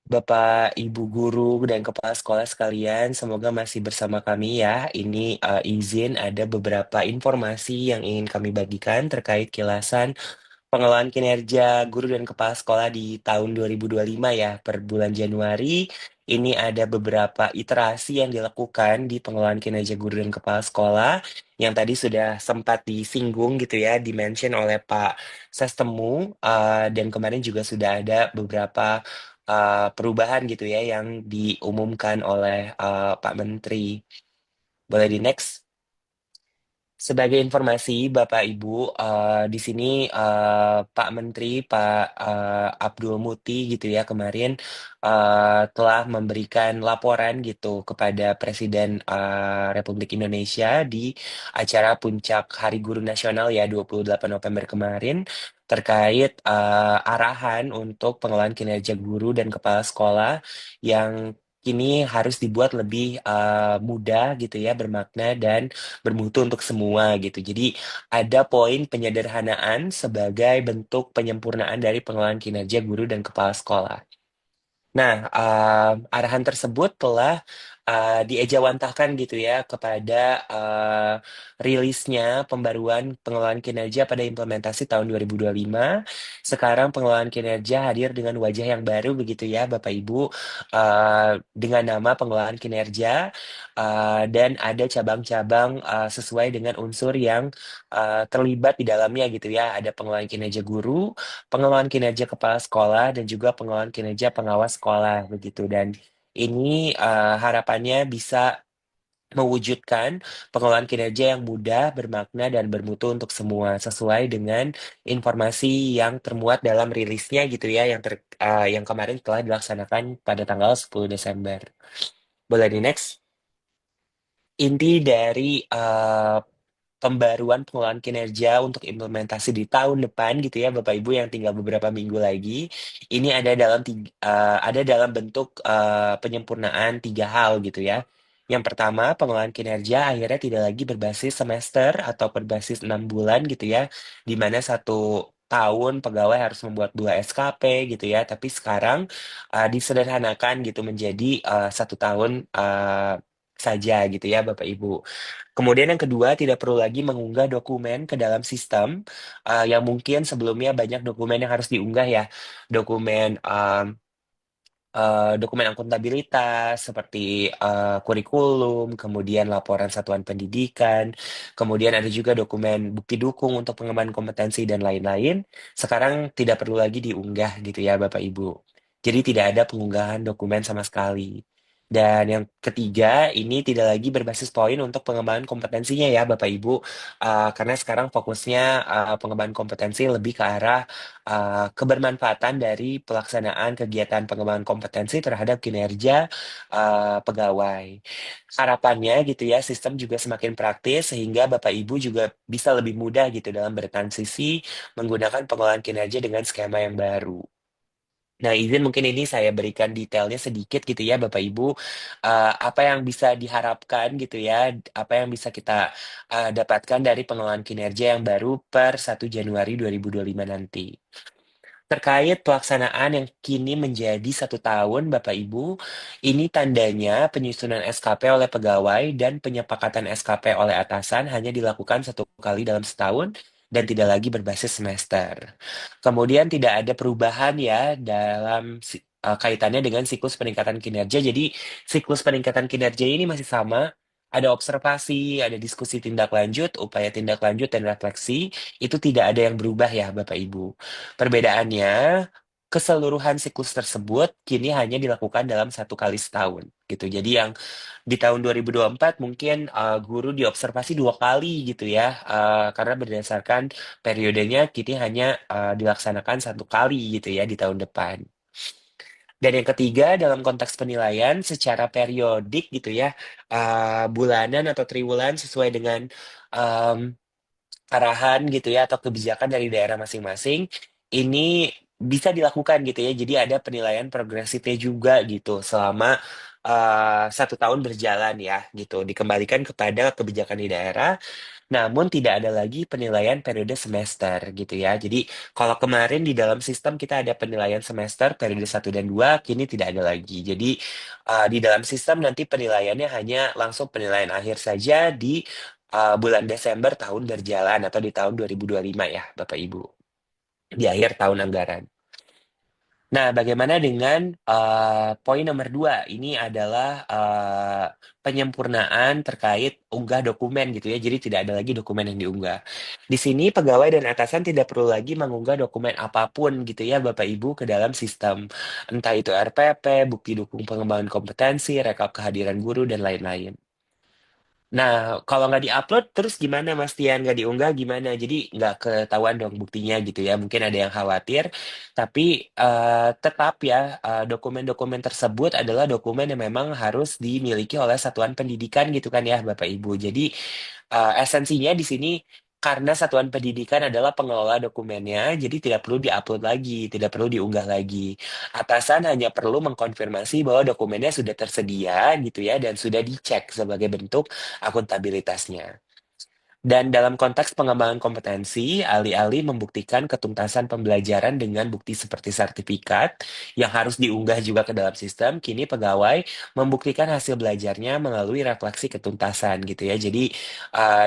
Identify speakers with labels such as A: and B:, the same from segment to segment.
A: Bapak, Ibu guru, dan kepala sekolah sekalian, semoga masih bersama kami ya. Ini izin ada beberapa informasi yang ingin kami bagikan terkait kilasan pengelolaan kinerja guru dan kepala sekolah di tahun 2025 ya. Per bulan Januari, ini ada beberapa iterasi yang dilakukan di pengelolaan kinerja guru dan kepala sekolah yang tadi sudah sempat disinggung gitu ya, dimention oleh Pak Sestemu, dan kemarin juga sudah ada beberapa perubahan gitu ya yang diumumkan oleh Pak Menteri. Boleh di next? Sebagai informasi, Bapak Ibu, di sini Pak Menteri, Pak Abdul Muti gitu ya kemarin telah memberikan laporan gitu kepada Presiden Republik Indonesia di acara Puncak Hari Guru Nasional ya 28 November kemarin terkait arahan untuk pengelolaan kinerja guru dan kepala sekolah yang kini harus dibuat lebih mudah gitu ya, bermakna dan bermutu untuk semua gitu. Jadi ada poin penyederhanaan sebagai bentuk penyempurnaan dari pengelolaan kinerja guru dan kepala sekolah. Nah, arahan tersebut telah diejawantahkan gitu ya kepada rilisnya pembaruan pengelolaan kinerja pada implementasi tahun 2025. Sekarang pengelolaan kinerja hadir dengan wajah yang baru begitu ya Bapak Ibu, dengan nama pengelolaan kinerja dan ada cabang-cabang sesuai dengan unsur yang terlibat di dalamnya gitu ya. Ada pengelolaan kinerja guru, pengelolaan kinerja kepala sekolah, dan juga pengelolaan kinerja pengawas sekolah begitu. Dan ini harapannya bisa mewujudkan pengelolaan kinerja yang mudah, bermakna, dan bermutu untuk semua sesuai dengan informasi yang termuat dalam rilisnya gitu ya yang kemarin telah dilaksanakan pada tanggal 10 Desember. Boleh di next? Inti dari pembaruan pengelolaan kinerja untuk implementasi di tahun depan gitu ya Bapak Ibu yang tinggal beberapa minggu lagi ini ada dalam bentuk penyempurnaan tiga hal gitu ya. Yang pertama, pengelolaan kinerja akhirnya tidak lagi berbasis semester atau berbasis 6 bulan gitu ya, di mana 1 tahun pegawai harus membuat 2 SKP gitu ya, tapi sekarang disederhanakan gitu menjadi 1 tahun saja gitu ya Bapak Ibu. Kemudian yang kedua, tidak perlu lagi mengunggah dokumen ke dalam sistem yang mungkin sebelumnya banyak dokumen yang harus diunggah ya. Dokumen dokumen akuntabilitas seperti kurikulum, kemudian laporan satuan pendidikan, kemudian ada juga dokumen bukti dukung untuk pengembangan kompetensi dan lain-lain. Sekarang tidak perlu lagi diunggah gitu ya Bapak Ibu. Jadi tidak ada pengunggahan dokumen sama sekali. Dan yang ketiga, ini tidak lagi berbasis poin untuk pengembangan kompetensinya ya Bapak Ibu. Karena sekarang fokusnya pengembangan kompetensi lebih ke arah kebermanfaatan dari pelaksanaan kegiatan pengembangan kompetensi terhadap kinerja pegawai. Harapannya gitu ya, sistem juga semakin praktis sehingga Bapak Ibu juga bisa lebih mudah gitu dalam bertransisi menggunakan pengelolaan kinerja dengan skema yang baru. Nah, izin mungkin ini saya berikan detailnya sedikit gitu ya, Bapak Ibu. Apa yang bisa diharapkan gitu ya, apa yang bisa kita dapatkan dari pengelolaan kinerja yang baru per 1 Januari 2025 nanti. Terkait pelaksanaan yang kini menjadi 1 tahun, Bapak Ibu, ini tandanya penyusunan SKP oleh pegawai dan penyepakatan SKP oleh atasan hanya dilakukan 1 kali dalam setahun dan tidak lagi berbasis semester. Kemudian tidak ada perubahan ya dalam kaitannya dengan siklus peningkatan kinerja. Jadi siklus peningkatan kinerja ini masih sama. Ada observasi, ada diskusi tindak lanjut, upaya tindak lanjut, dan refleksi. Itu tidak ada yang berubah ya, Bapak Ibu. Perbedaannya, keseluruhan siklus tersebut kini hanya dilakukan dalam 1 kali setahun gitu. Jadi yang di tahun 2024 mungkin guru diobservasi 2 kali gitu ya, karena berdasarkan periodenya kini hanya dilaksanakan 1 kali gitu ya di tahun depan. Dan yang ketiga, dalam konteks penilaian secara periodik gitu ya, bulanan atau triwulan sesuai dengan em, arahan gitu ya atau kebijakan dari daerah masing-masing. Ini bisa dilakukan gitu ya. Jadi ada penilaian progresifnya juga gitu selama 1 tahun berjalan ya gitu. Dikembalikan kepada kebijakan di daerah, namun tidak ada lagi penilaian periode semester gitu ya. Jadi kalau kemarin di dalam sistem kita ada penilaian semester periode 1 dan 2, kini tidak ada lagi. Jadi di dalam sistem nanti penilaiannya hanya langsung penilaian akhir saja di bulan Desember tahun berjalan atau di tahun 2025 ya Bapak Ibu. Di akhir tahun anggaran. Nah, bagaimana dengan poin nomor 2? Ini adalah penyempurnaan terkait unggah dokumen gitu ya. Jadi tidak ada lagi dokumen yang diunggah. Di sini pegawai dan atasan tidak perlu lagi mengunggah dokumen apapun gitu ya Bapak Ibu ke dalam sistem. Entah itu RPP, bukti dukung pengembangan kompetensi, rekap kehadiran guru, dan lain-lain. Nah, kalau nggak diupload, terus gimana Mas Tian? Nggak diunggah gimana? Jadi nggak ketahuan dong buktinya gitu ya. Mungkin ada yang khawatir, tapi tetap ya dokumen-dokumen tersebut adalah dokumen yang memang harus dimiliki oleh satuan pendidikan gitu kan ya Bapak Ibu. Jadi esensinya di sini karena satuan pendidikan adalah pengelola dokumennya, jadi tidak perlu diupload lagi, tidak perlu diunggah lagi. Atasan hanya perlu mengkonfirmasi bahwa dokumennya sudah tersedia gitu ya dan sudah dicek sebagai bentuk akuntabilitasnya. Dan dalam konteks pengembangan kompetensi, alih-alih membuktikan ketuntasan pembelajaran dengan bukti seperti sertifikat yang harus diunggah juga ke dalam sistem, kini pegawai membuktikan hasil belajarnya melalui refleksi ketuntasan gitu ya. Jadi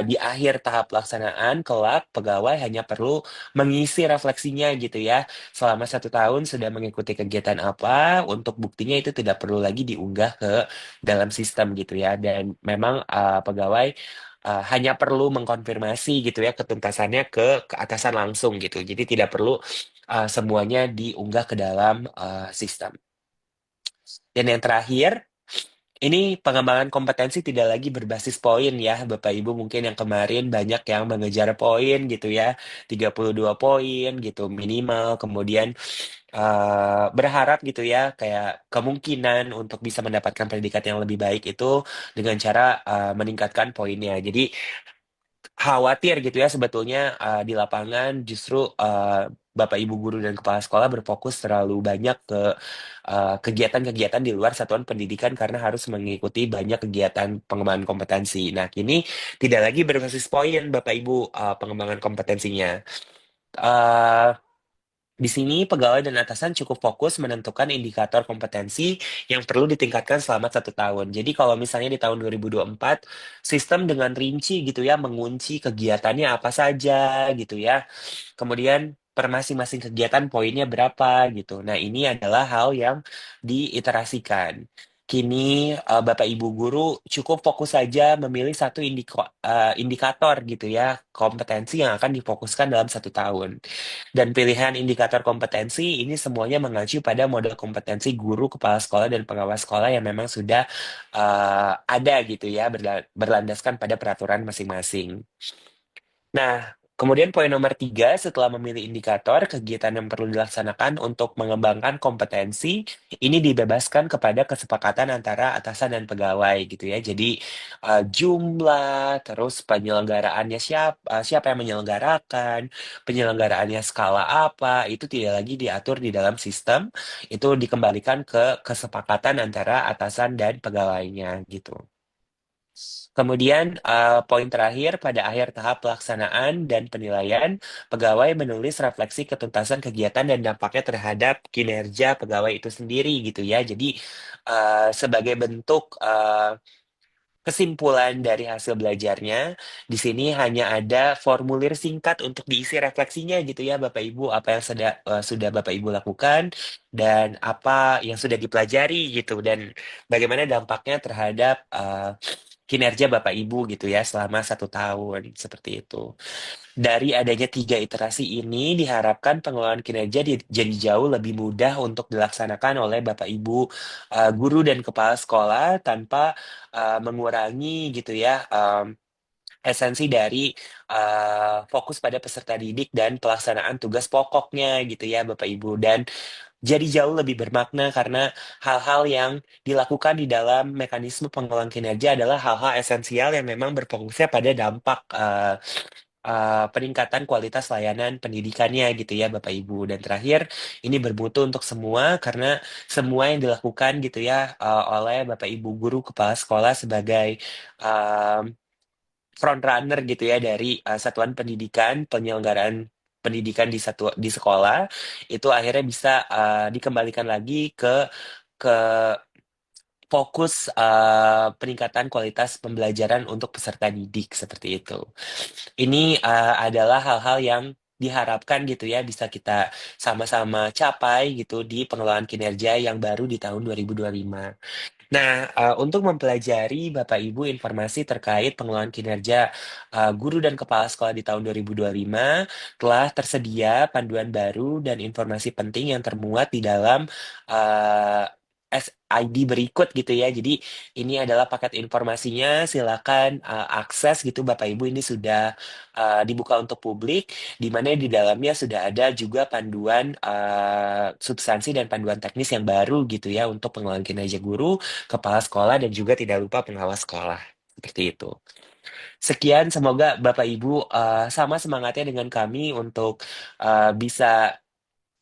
A: di akhir tahap pelaksanaan, kelak pegawai hanya perlu mengisi refleksinya gitu ya. Selama 1 tahun sudah mengikuti kegiatan apa, untuk buktinya itu tidak perlu lagi diunggah ke dalam sistem gitu ya. Dan memang pegawai hanya perlu mengkonfirmasi gitu ya ketuntasannya ke atasan langsung gitu. Jadi tidak perlu semuanya diunggah ke dalam sistem. Dan yang terakhir, ini pengembangan kompetensi tidak lagi berbasis poin ya, Bapak Ibu mungkin yang kemarin banyak yang mengejar poin gitu ya, 32 poin gitu minimal, kemudian berharap gitu ya, kayak kemungkinan untuk bisa mendapatkan pendidikan yang lebih baik itu dengan cara meningkatkan poinnya. Jadi khawatir gitu ya sebetulnya di lapangan justru Bapak Ibu guru dan kepala sekolah berfokus terlalu banyak ke kegiatan-kegiatan di luar satuan pendidikan karena harus mengikuti banyak kegiatan pengembangan kompetensi. Nah, kini tidak lagi berbasis poin Bapak Ibu pengembangan kompetensinya. Eh, di sini, pegawai dan atasan cukup fokus menentukan indikator kompetensi yang perlu ditingkatkan selama 1 tahun. Jadi kalau misalnya di tahun 2024, sistem dengan rinci gitu ya, mengunci kegiatannya apa saja gitu ya. Kemudian per masing-masing kegiatan poinnya berapa gitu. Nah, ini adalah hal yang diiterasikan. Kini Bapak Ibu guru cukup fokus saja memilih satu indikator gitu ya, kompetensi yang akan difokuskan dalam 1 tahun. Dan pilihan indikator kompetensi ini semuanya mengacu pada model kompetensi guru, kepala sekolah, dan pengawas sekolah yang memang sudah ada gitu ya, berlandaskan pada peraturan masing-masing. Nah, kemudian poin nomor 3, setelah memilih indikator, kegiatan yang perlu dilaksanakan untuk mengembangkan kompetensi, ini dibebaskan kepada kesepakatan antara atasan dan pegawai gitu ya. Jadi jumlah, terus penyelenggaraannya siapa yang menyelenggarakan, penyelenggaraannya skala apa, itu tidak lagi diatur di dalam sistem, itu dikembalikan ke kesepakatan antara atasan dan pegawainya gitu. Kemudian, poin terakhir, pada akhir tahap pelaksanaan dan penilaian, pegawai menulis refleksi ketuntasan kegiatan dan dampaknya terhadap kinerja pegawai itu sendiri gitu ya. Jadi, sebagai bentuk kesimpulan dari hasil belajarnya, di sini hanya ada formulir singkat untuk diisi refleksinya gitu ya, Bapak Ibu, apa yang sudah Bapak Ibu lakukan dan apa yang sudah dipelajari gitu dan bagaimana dampaknya terhadap kinerja Bapak Ibu gitu ya selama 1 tahun seperti itu. Dari adanya 3 iterasi ini diharapkan pengelolaan kinerja jadi jauh lebih mudah untuk dilaksanakan oleh Bapak Ibu guru dan kepala sekolah tanpa mengurangi gitu ya esensi dari fokus pada peserta didik dan pelaksanaan tugas pokoknya gitu ya Bapak Ibu dan jadi jauh lebih bermakna karena hal-hal yang dilakukan di dalam mekanisme pengelolaan kinerja adalah hal-hal esensial yang memang berfokusnya pada dampak peningkatan kualitas layanan pendidikannya gitu ya Bapak Ibu. Dan terakhir, ini bermutu untuk semua karena semua yang dilakukan gitu ya oleh Bapak Ibu guru kepala sekolah sebagai um, front runner gitu ya dari satuan pendidikan, penyelenggaraan pendidikan di sekolah itu akhirnya bisa dikembalikan lagi ke fokus peningkatan kualitas pembelajaran untuk peserta didik seperti itu. Ini adalah hal-hal yang diharapkan gitu ya bisa kita sama-sama capai gitu di pengelolaan kinerja yang baru di tahun 2025. Nah, untuk mempelajari Bapak Ibu informasi terkait pengelolaan kinerja guru dan kepala sekolah di tahun 2025, telah tersedia panduan baru dan informasi penting yang termuat di dalam uh, SID berikut gitu ya. Jadi ini adalah paket informasinya, silakan akses gitu Bapak Ibu, ini sudah dibuka untuk publik, di mana di dalamnya sudah ada juga panduan substansi dan panduan teknis yang baru gitu ya untuk pengelolaan kinerja guru, kepala sekolah, dan juga tidak lupa pengawas sekolah. Seperti itu. Sekian, semoga Bapak Ibu sama semangatnya dengan kami untuk bisa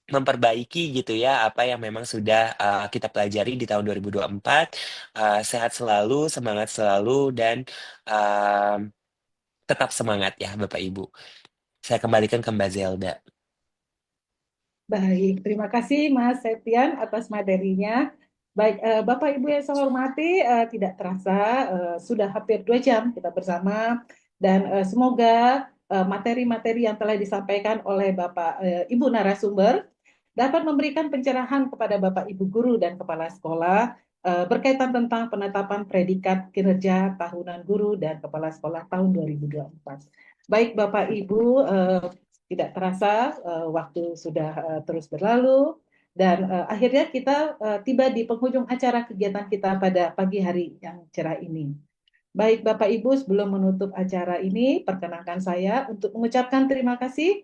A: memperbaiki gitu ya apa yang memang sudah kita pelajari di tahun 2024. Sehat selalu, semangat selalu, dan uh, tetap semangat ya Bapak Ibu. Saya kembalikan ke Mbak Zelda.
B: Baik, terima kasih Mas Septian atas materinya. Baik, Bapak Ibu yang saya hormati, tidak terasa sudah hampir 2 jam kita bersama dan semoga materi-materi yang telah disampaikan oleh Bapak Ibu narasumber dapat memberikan pencerahan kepada Bapak Ibu guru dan kepala sekolah berkaitan tentang penetapan predikat kinerja tahunan guru dan kepala sekolah tahun 2024. Baik Bapak Ibu, tidak terasa waktu sudah terus berlalu dan akhirnya kita tiba di penghujung acara kegiatan kita pada pagi hari yang cerah ini. Baik Bapak Ibu, sebelum menutup acara ini, perkenankan saya untuk mengucapkan terima kasih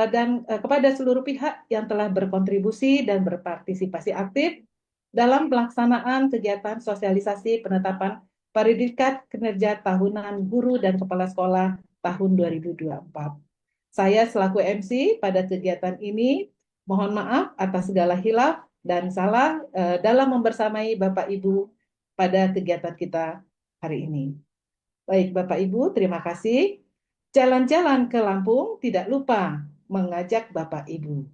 B: dan kepada seluruh pihak yang telah berkontribusi dan berpartisipasi aktif dalam pelaksanaan kegiatan sosialisasi penetapan predikat kinerja tahunan guru dan kepala sekolah tahun 2024. Saya selaku MC pada kegiatan ini mohon maaf atas segala hilaf dan salah dalam membersamai Bapak Ibu pada kegiatan kita hari ini. Baik Bapak Ibu, terima kasih. Jalan-jalan ke Lampung tidak lupa mengajak Bapak Ibu.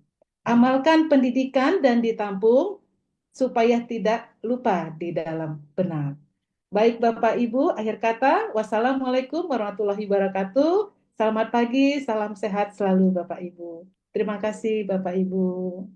B: Amalkan pendidikan dan ditampung supaya tidak lupa di dalam benak. Baik Bapak Ibu, akhir kata, wassalamualaikum warahmatullahi wabarakatuh. Selamat pagi, salam sehat selalu Bapak Ibu. Terima kasih Bapak Ibu.